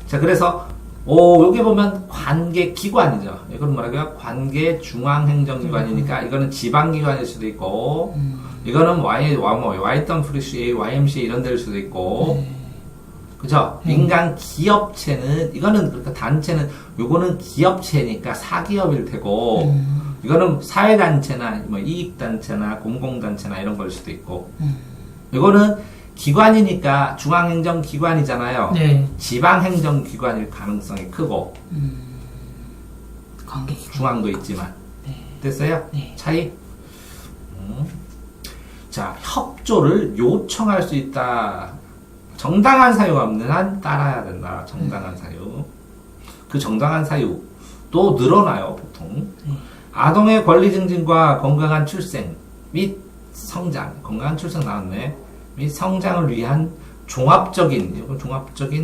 자, 그래서, 여기 보면 관계기관이죠. 이건 뭐라고요? 관계중앙행정기관이니까 이거는 지방기관일 수도 있고, 이거는 YWCA, YMCA 이런 데일 수도 있고, 그죠? 민간 기업체는, 이거는, 그러니까 단체는, 요거는 기업체니까 사기업일 테고, 이거는 사회단체나, 이익단체나, 공공단체나 이런 걸 수도 있고, 이거는 기관이니까 중앙행정기관이잖아요. 네. 지방행정기관일 가능성이 크고, 관계기관. 중앙도 있지만. 네. 됐어요? 네. 차이? 자, 협조를 요청할 수 있다. 정당한 사유가 없는 한 따라야 된다. 정당한 사유. 그 정당한 사유도 늘어나요, 보통. 아동의 권리 증진과 건강한 출생 및 성장, 건강한 출생 나왔네. 및 성장을 위한 종합적인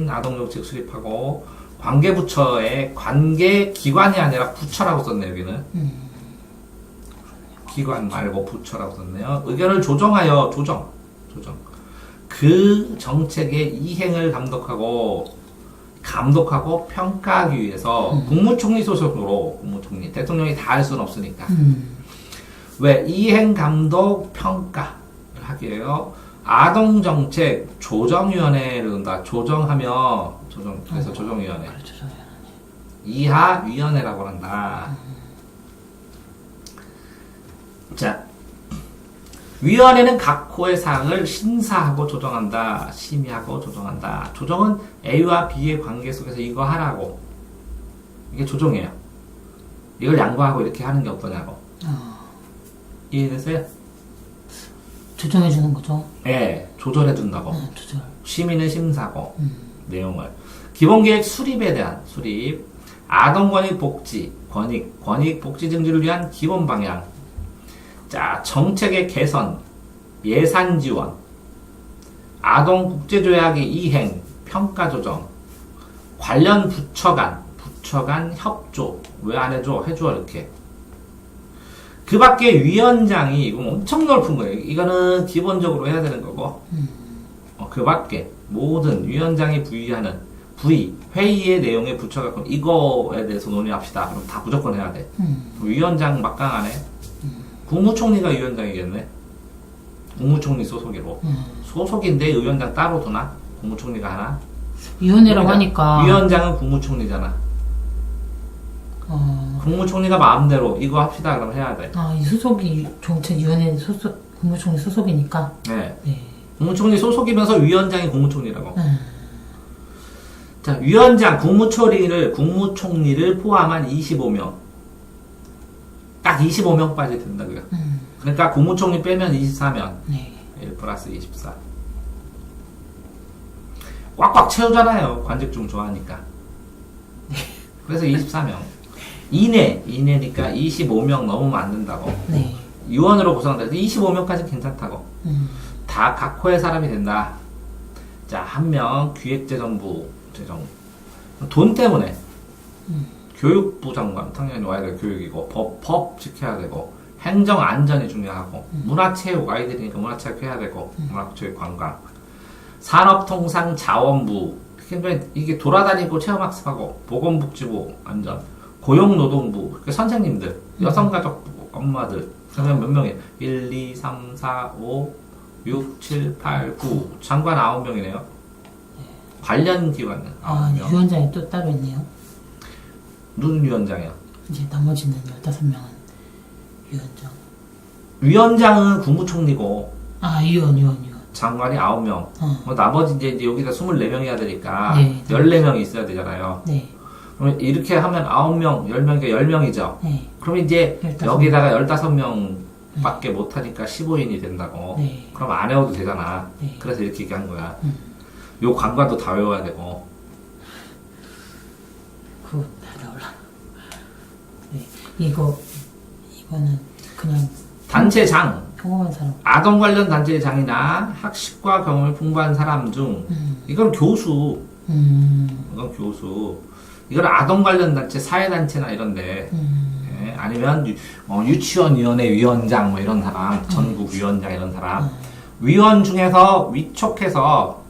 아동정책 수립하고 관계부처의 관계기관이 아니라 부처라고 썼네, 여기는. 기관 말고 부처라고 썼네요. 의견을 조정하여, 조정. 그 정책의 이행을 감독하고 평가하기 위해서 국무총리 소속으로, 대통령이 다 할 수는 없으니까. 왜? 이행 감독 평가를 하기 위해요. 아동정책 조정위원회를 둔다. 그래서 조정위원회. 이하위원회라고 한다. 자, 위원회는 각 호의 사항을 심사하고 조정한다. 심의하고 조정한다. 조정은 A와 B의 관계 속에서 이거 하라고. 이게 조정이에요. 이걸 양보하고 이렇게 하는 게 어떠냐고. 이해됐어요? 조정해주는 거죠? 네, 조절해준다고. 조절. 심의는 심사고, 내용을. 기본계획 수립에 대한 수립. 아동권익 복지, 권익 복지 증진을 위한 기본 방향. 자, 정책의 개선, 예산 지원, 아동 국제조약의 이행, 평가 조정, 관련 부처 간 협조, 왜 안 해줘? 해줘, 이렇게. 그 밖에 위원장이, 이거 엄청 넓은 거예요. 이거는 기본적으로 해야 되는 거고, 그 밖에 모든 위원장이 부의하는 회의의 내용의 부처가 이거에 대해서 논의합시다. 그럼 다 무조건 해야 돼. 위원장 막강 안 해? 국무총리가 위원장이겠네. 국무총리 소속이로. 소속인데 위원장 따로 두나? 국무총리가 하나? 위원회라고 하니까. 위원장은 국무총리잖아. 국무총리가 마음대로 이거 합시다 그러면 해야 돼. 이 소속이 정책위원회 국무총리 소속이니까. 네. 국무총리 소속이면서 위원장이 국무총리라고. 자, 위원장, 국무총리를 포함한 25명. 딱 25명까지 된다고요. 그러니까 국무총리 빼면 24명. 네. 1 플러스 24. 꽉꽉 채우잖아요. 관직중 좋아하니까. 그래서 24명. 이내니까 25명 넘으면 안 된다고. 네. 유언으로 구성된다. 25명까지 괜찮다고. 음. 다 각호의 사람이 된다. 자, 한 명 기획재정부 재정. 돈 때문에 교육부 장관 당연히 와야 될 교육이고 법 지켜야 되고 행정 안전이 중요하고 문화체육 아이들이니까 문화체육 해야 되고 문화체육 관광 산업통상자원부 이게 돌아다니고 체험학습하고 보건복지부 안전 고용노동부 그러니까 선생님들 여성가족부 엄마들 그러면 몇 명이에요? 1, 2, 3, 4, 5, 6, 7, 8, 9 장관 9명이네요. 관련 기관은 아, 9명. 위원장이 또 따로 있네요. 누군 위원장이요? 이제 나머지는 15명은 위원장. 위원장은 국무총리고 아, 위원. 장관이 9명. 나머지 이제 여기다 24명이야 되니까 네. 14명이 있어야 되잖아요. 네. 그러면 이렇게 하면 9명, 10명이니까 10명이죠. 네. 그러면 이제 15명. 여기다가 15명 밖에 못하니까 15인이 된다고. 네. 그럼 안 외워도 되잖아. 네. 그래서 이렇게 얘기한 거야. 요 관관도 다 외워야 되고. 그거 다 나올라. 네. 이거는 그냥 단체장. 평범한 사람. 아동 관련 단체장이나 학식과 경험을 풍부한 사람 중 이건 교수. 이건 교수. 이건 아동 관련 단체, 사회단체나 이런데. 예, 아니면 유치원위원회 위원장 뭐 이런 사람, 전국위원장 이런 사람. 위원 중에서 위촉해서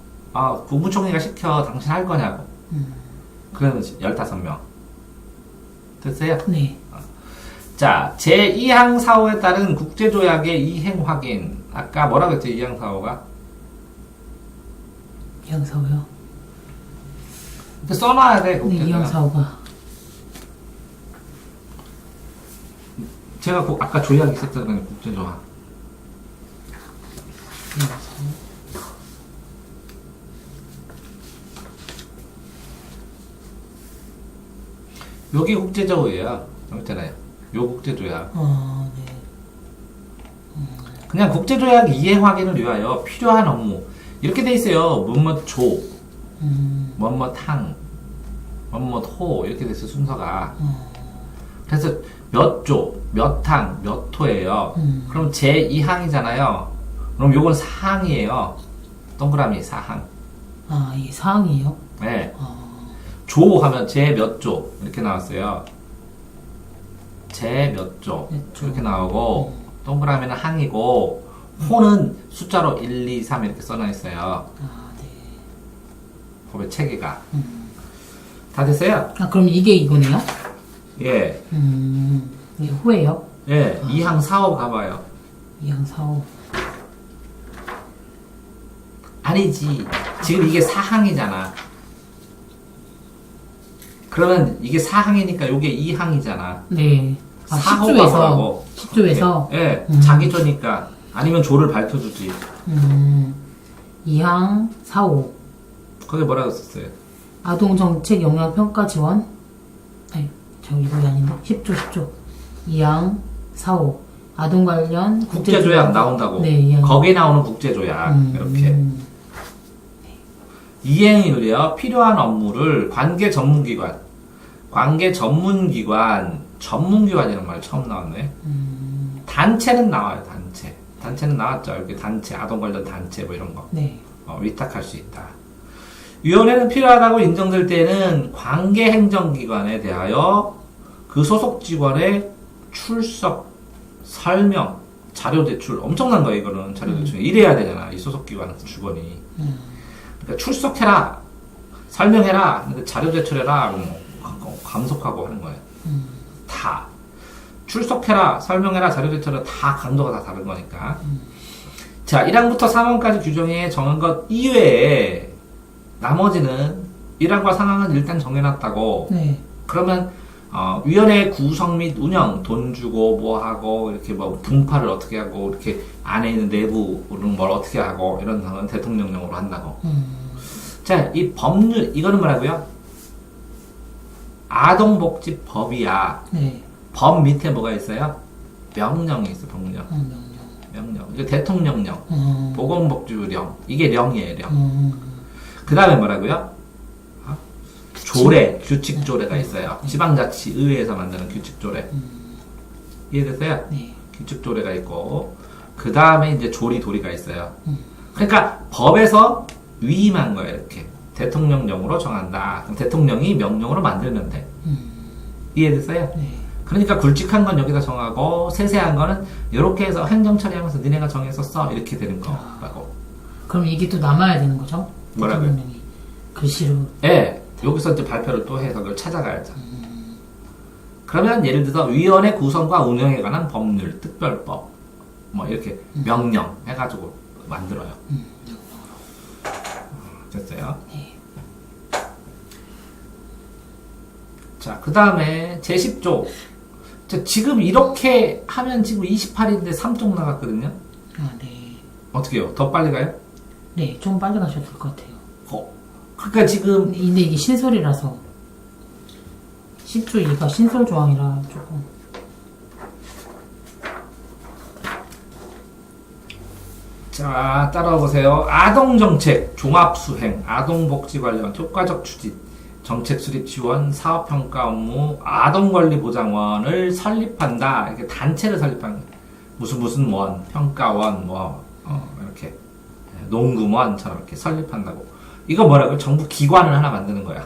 국무총리가 시켜 당신 할 거냐고. 그러면 15명. 됐어요? 네. 자, 제2항 사호에 따른 국제조약의 이행 확인. 아까 뭐라고 했죠, 2항 사호가? 이양사오요? 이렇게 써놔야 돼, 네, 국제조약. 이양사오가. 제가 아까 조약 있었잖아요, 국제조약. 이양사오. 여기 국제조약이에요. 여기 있잖아요. 요 국제조약. 네. 그냥 국제조약 이행 확인을 위하여 필요한 업무. 이렇게 돼 있어요. 뭐뭐 조, 뭐뭐 탕, 뭐뭐 호 이렇게 돼 있어요, 순서가. 그래서 몇 조, 몇 탕, 몇 호예요. 그럼 제2항이잖아요. 그럼 요건 4항이에요. 동그라미 4항. 아, 이게 사항이에요? 네. 조 하면 제 몇 조 이렇게 나왔어요. 제 몇 조 몇 조. 이렇게 나오고 동그라미는 항이고 호는 숫자로 1, 2, 3 이렇게 써놔 있어요. 아, 네. 법의 체계가 다 됐어요? 아, 그럼 이게 이거네요? 예, 이게 호예요? 예. 2항 4호 가봐요. 이양사오. 아니지. 지금 이게 4항이잖아. 그러면 이게 4항이니까 이게 2항이잖아. 네. 아, 4호가 10조에서. 뭐라고? 10조에서. 예, 자기 조니까 아니면 조를 밝혀주지. 이항 사오. 거기 뭐라고 썼어요? 아동정책 영향평가 지원. 아니, 이거 아닌데. 10조. 이항 사오. 아동 관련 국제조약 나온다고. 네, 이항. 거기 나오는 국제조약. 이렇게. 이행이요. 필요한 업무를 관계 전문기관, 전문기관이라는 말 처음 나왔네. 단체는 나와요, 단체. 단체는 나왔죠. 이렇게 단체, 아동 관련 단체 뭐 이런 거. 네. 위탁할 수 있다. 위원회는 필요하다고 인정될 때는 관계 행정기관에 대하여 그 소속 직원의 출석, 설명, 자료 제출. 엄청난 거예요, 이거는. 자료 제출. 이래야 되잖아, 이 소속 기관 직원이. 그러니까 출석해라, 설명해라, 자료 제출해라, 뭐 감속하고 하는 거예요. 다 출석해라, 설명해라, 자료 제출해라 다 강도가 다 다른 거니까. 자, 1항부터 3항까지 규정에 정한 것 이외에 나머지는 1항과 상항은 일단 정해놨다고. 네. 그러면 위원회 구성 및 운영, 돈 주고 뭐 하고 이렇게 뭐 분파를 어떻게 하고 이렇게 안에 있는 내부는 뭘 어떻게 하고 이런 거는 대통령령으로 한다고. 자, 이 법률 이거는 뭐라고요? 아동복지법이야. 네. 법 밑에 뭐가 있어요? 명령이 있어, 명령. 명령. 이거 대통령령, 보건복지부령. 이게 령이에요, 령. 그 다음에 뭐라고요? 조례, 규칙 조례가 있어요. 지방자치의회에서 만드는 규칙 조례. 이해됐어요? 네. 규칙 조례가 있고, 그 다음에 이제 조리도리가 있어요. 그러니까 법에서 위임한 거예요, 이렇게. 대통령령으로 정한다. 그럼 대통령이 명령으로 만들면 돼. 이해됐어요? 네. 그러니까 굵직한 건 여기다 정하고, 세세한 거는 이렇게 해서 행정 처리하면서 니네가 정해서 써. 이렇게 되는 거라고. 그럼 이게 또 남아야 되는 거죠? 뭐라고요? 대통령이 글씨로. 예. 여기서 이제 발표를 또 해서 그걸 찾아가야죠. 그러면 예를 들어서 위원회 구성과 운영에 관한 법률, 특별법, 뭐 이렇게 명령 해가지고 만들어요. 됐어요? 네. 자, 그 다음에 제10조. 지금 이렇게 하면 지금 28인데 3쪽 나갔거든요? 아, 네. 어떻게 해요? 더 빨리 가요? 네, 좀 빨리 가셔도 될 것 같아요. 그러니까 지금 근데 이게 신설이라서 10조 2가 신설 조항이라 조금. 자, 따라와 보세요. 아동정책, 종합수행, 아동복지 관련 효과적 추진, 정책 수립 지원, 사업평가 업무, 아동권리보장원을 설립한다. 이렇게 단체를 설립한 거예요. 무슨 원, 평가원, 이렇게 농구원처럼 이렇게 설립한다고. 이거 뭐라고요? 정부 기관을 하나 만드는 거야.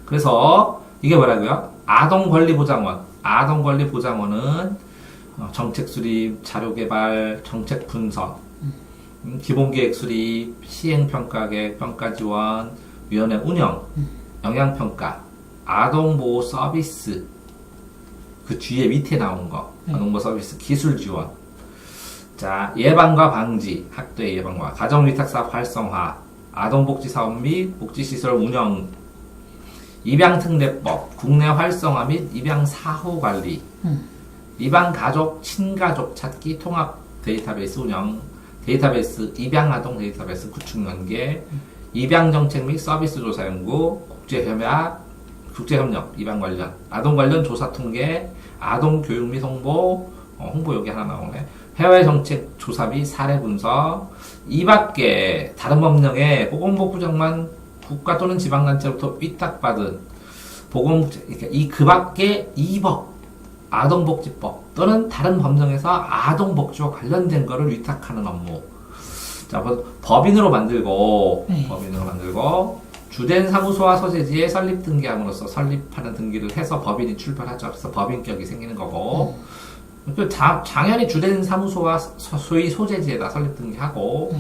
그래서 이게 뭐라고요? 아동권리보장원. 아동권리보장원은 정책 수립, 자료 개발, 정책 분석, 기본계획 수립, 시행평가계획, 평가 지원, 위원회 운영, 영향평가, 아동보호 서비스, 그 뒤에 밑에 나온 거, 아동보호 서비스, 기술 지원, 자, 예방과 방지, 학대 예방과 가정위탁사업 활성화, 아동복지사업 및 복지시설 운영, 입양특례법, 국내 활성화 및 입양사후관리, 입양가족, 친가족 찾기 통합 데이터베이스 운영, 데이터베이스, 입양아동 데이터베이스 구축 연계, 입양정책 및 서비스 조사 연구, 국제협력, 입양 관련, 아동 관련 조사 통계, 아동 교육 및 홍보, 홍보 여기 하나 나오네. 해외 정책 조사 및 사례 분석, 이 밖에 다른 법령에 보건복부 장관 국가 또는 지방단체로부터 위탁받은 보건복지, 그 밖에 이 법, 아동복지법 또는 다른 법령에서 아동복지와 관련된 거를 위탁하는 업무. 자, 법인으로 만들고, 주된 사무소와 소재지에 설립 등기함으로써 설립하는 등기를 해서 법인이 출발하죠. 그래서 법인격이 생기는 거고, 당연히 주된 사무소와 소위 소재지에다 설립 등기하고,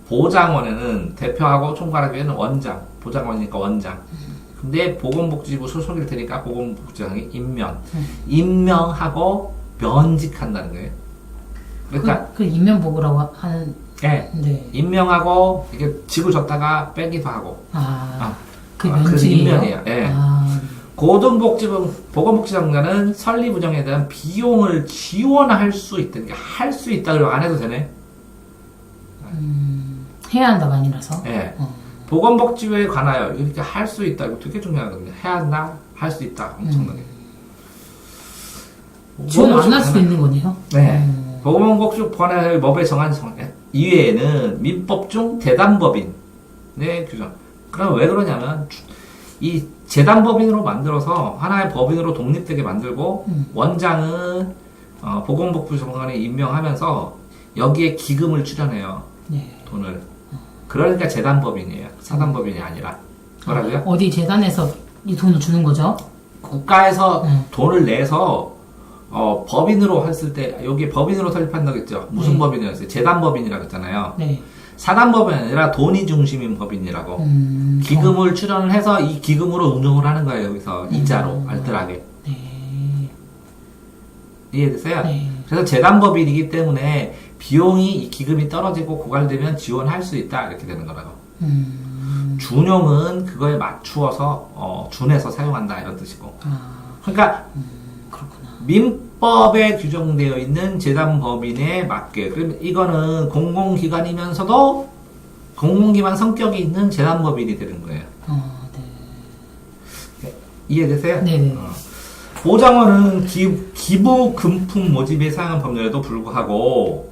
보장원에는 대표하고 총괄하기 위해는 원장, 보장원이니까 원장. 근데 보건복지부 소속일 테니까 보건복지장이 임명하고 면직한다는 거예요. 그러니까 그 임명보고라고 하는. 네. 임명하고 이게 직을 줬다가 빼기도 하고. 그 그래서 면직이에요? 임명이에요. 예. 고등복지부 보건복지장관은 설립 운영에 대한 비용을 지원할 수 있다. 할 수 있다. 그리고 안 해도 되네. 해야 한다가 아니라서. 예. 보건복지부에 관하여 이렇게 할 수 있다. 이거 되게 중요하거든요. 해야 한다, 할 수 있다. 엄청나게. 지원 안 할 수도 있는 거네요. 네. 보건복지부 관할 법에 정한 이외에는 민법 중 대단법인의 규정. 그럼 왜 그러냐면 이 재단법인으로 만들어서 하나의 법인으로 독립되게 만들고 원장은 보건복지부 장관에 임명하면서 여기에 기금을 출연해요. 네. 돈을. 그러니까 재단법인이에요. 사단법인이 아니라. 뭐라고요? 어디 재단에서 이 돈을 주는 거죠? 국가에서 돈을 내서 법인으로 했을 때 여기 법인으로 설립한다고 했죠. 무슨 법인이었어요? 재단법인이라고 했잖아요. 네. 사단법인이 아니라 돈이 중심인 법인이라고. 기금을 출연을 해서 이 기금으로 운영을 하는 거예요. 여기서 이자로 알뜰하게. 네. 이해됐어요? 네. 그래서 재단법인이기 때문에 비용이 이 기금이 떨어지고 고갈되면 지원할 수 있다 이렇게 되는 거라고. 준용은 그거에 맞추어서 준해서 사용한다 이런 뜻이고. 그러니까 그렇구나. 민법에 규정되어 있는 재단법인에 맞게. 그러면 이거는 공공기관이면서도 공공기관 성격이 있는 재단법인이 되는 거예요. 네. 이해되세요? 네네. 보장원은 기부 금품 모집에 사용한 법률에도 불구하고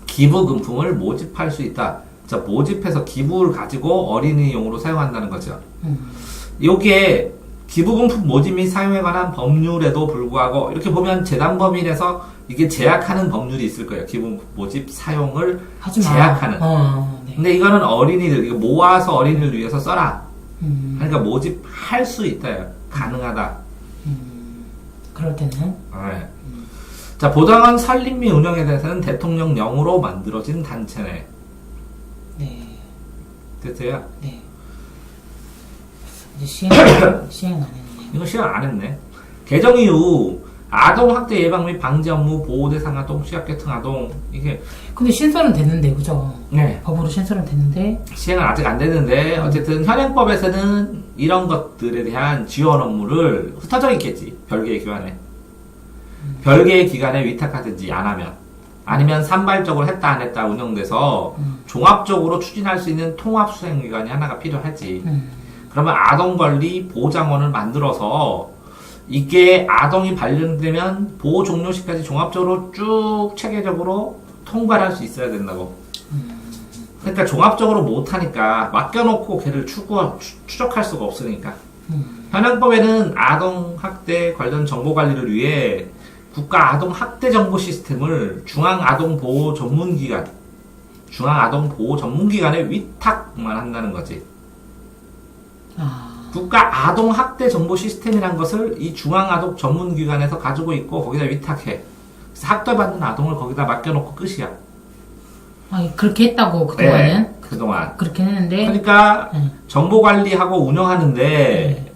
기부 금품을 모집할 수 있다. 자, 모집해서 기부를 가지고 어린이용으로 사용한다는 거죠. 요게 기부금품 모집 및 사용에 관한 법률에도 불구하고 이렇게 보면 재단법인에서 이게 제약하는 법률이 있을 거예요. 기부금품 모집 사용을 하지 마. 제약하는. 네. 근데 이거는 어린이들, 이거 모아서 어린이를 위해서 써라. 그러니까 모집할 수 있다. 가능하다. 그럴 때는 네. 자, 보장원 설립 및 운영에 대해서는 대통령령으로 만들어진 단체네. 네. 됐어요? 네. 이제 시행 안 했네. 이거 시행 안 했네. 개정 이후 아동학대 예방 및 방지 업무 보호 대상 아동, 취약계층 아동 이게 근데 신설은 됐는데 그죠? 네. 법으로 신설은 됐는데 시행은 아직 안 됐는데 어쨌든 현행법에서는 이런 것들에 대한 지원 업무를 흩어져 있겠지. 별개의 기관에. 별개의 기관에 위탁하든지 안 하면 아니면 산발적으로 했다 안 했다 운영돼서 종합적으로 추진할 수 있는 통합수행기관이 하나가 필요하지. 그러면 아동관리 보호장원을 만들어서 이게 아동이 발견되면 보호 종료 시까지 종합적으로 쭉 체계적으로 통과를 할 수 있어야 된다고. 그러니까 종합적으로 못하니까 맡겨놓고 걔를 추적할 수가 없으니까. 현행법에는 아동학대 관련 정보관리를 위해 국가아동학대정보 시스템을 중앙아동보호전문기관에 위탁만 한다는 거지. 국가아동학대정보 시스템이란 것을 이 중앙아동 전문기관에서 가지고 있고 거기다 위탁해. 그래서 학대받는 아동을 거기다 맡겨놓고 끝이야. 그렇게 했다고 그동안은? 네, 그동안. 그렇게 했는데 그러니까 정보관리하고 운영하는데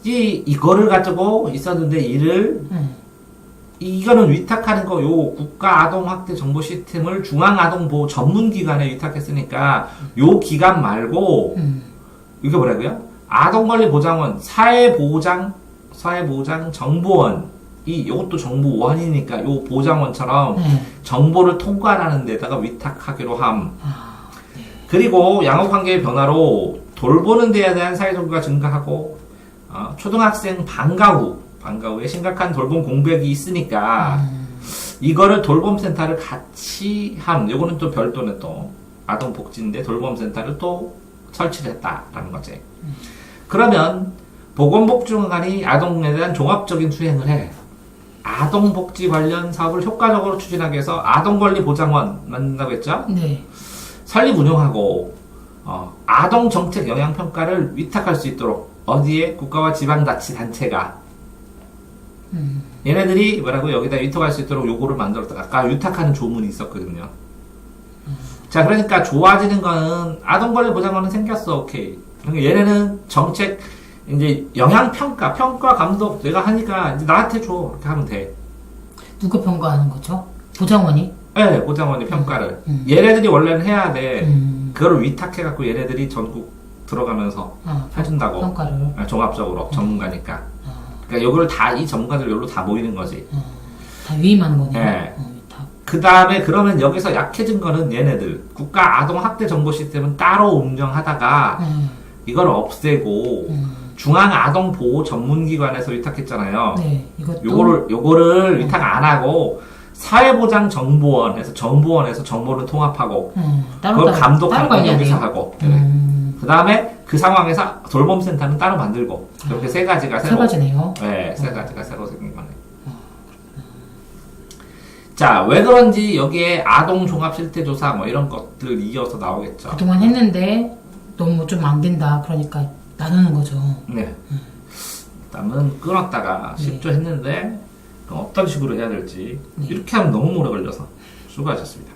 이거를 가지고 있었는데 이거는 위탁하는 거, 요 국가아동학대 정보 시스템을 중앙아동보호 전문기관에 위탁했으니까, 요 기관 말고, 이게 뭐라고요? 아동권리보장원, 사회보장 정보원, 요것도 정보원이니까, 요 보장원처럼 정보를 통과하는 데다가 위탁하기로 함. 그리고 양업관계의 변화로 돌보는 데에 대한 사회적구가 증가하고, 초등학생 방과 후에 심각한 돌봄 공백이 있으니까 이거를 돌봄센터를 같이 요거는 또 별도는 또 아동복지인데 돌봄센터를 또 설치를 했다라는 거지. 그러면 보건복지관이 아동에 대한 종합적인 수행을 해. 아동복지 관련 사업을 효과적으로 추진하기 위해서 아동권리보장원 만든다고 했죠? 네. 설립 운영하고 아동정책 영향평가를 위탁할 수 있도록 어디에 국가와 지방자치단체가 얘네들이 뭐라고 여기다 위탁할 수 있도록 요거를 만들었다. 아까 위탁하는 조문이 있었거든요. 자, 그러니까 좋아지는 거는 아동권리보장원은 생겼어. 오케이. 그러니까 얘네는 정책 이제 영향평가, 평가 감독 내가 하니까 이제 나한테 줘. 이렇게 하면 돼. 누가 평가하는 거죠? 보장원이? 네, 보장원이 평가를. 얘네들이 원래는 해야 돼. 그거를 위탁해갖고 얘네들이 전국 들어가면서 해준다고. 평가를. 종합적으로 전문가니까. 그러니까 요거를 이 전문가들 여기로 다 모이는 거지. 다 위임하는 거네요. 네. 그 다음에 그러면 여기서 약해진 거는 얘네들. 국가 아동학대 정보 시스템은 따로 운영하다가 이걸 없애고 중앙아동보호 전문기관에서 위탁했잖아요. 네. 이것도 요거를 위탁 안 하고 사회보장정보원에서 정보를 통합하고 그걸 감독하고 여기서 하고 그 다음에 그 상황에서 돌봄센터는 따로 만들고 이렇게 세 가지가 세 가지네요. 네, 세 가지가 새로 생긴 거네. 자, 왜 그런지 여기에 아동 종합 실태 조사 뭐 이런 것들 이어서 나오겠죠. 그동안 했는데 너무 좀 안 된다. 그러니까 나누는 거죠. 네. 일단은 끊었다가 10조 했는데 그럼 어떤 식으로 해야 될지 이렇게 하면 너무 오래 걸려서 수고하셨습니다.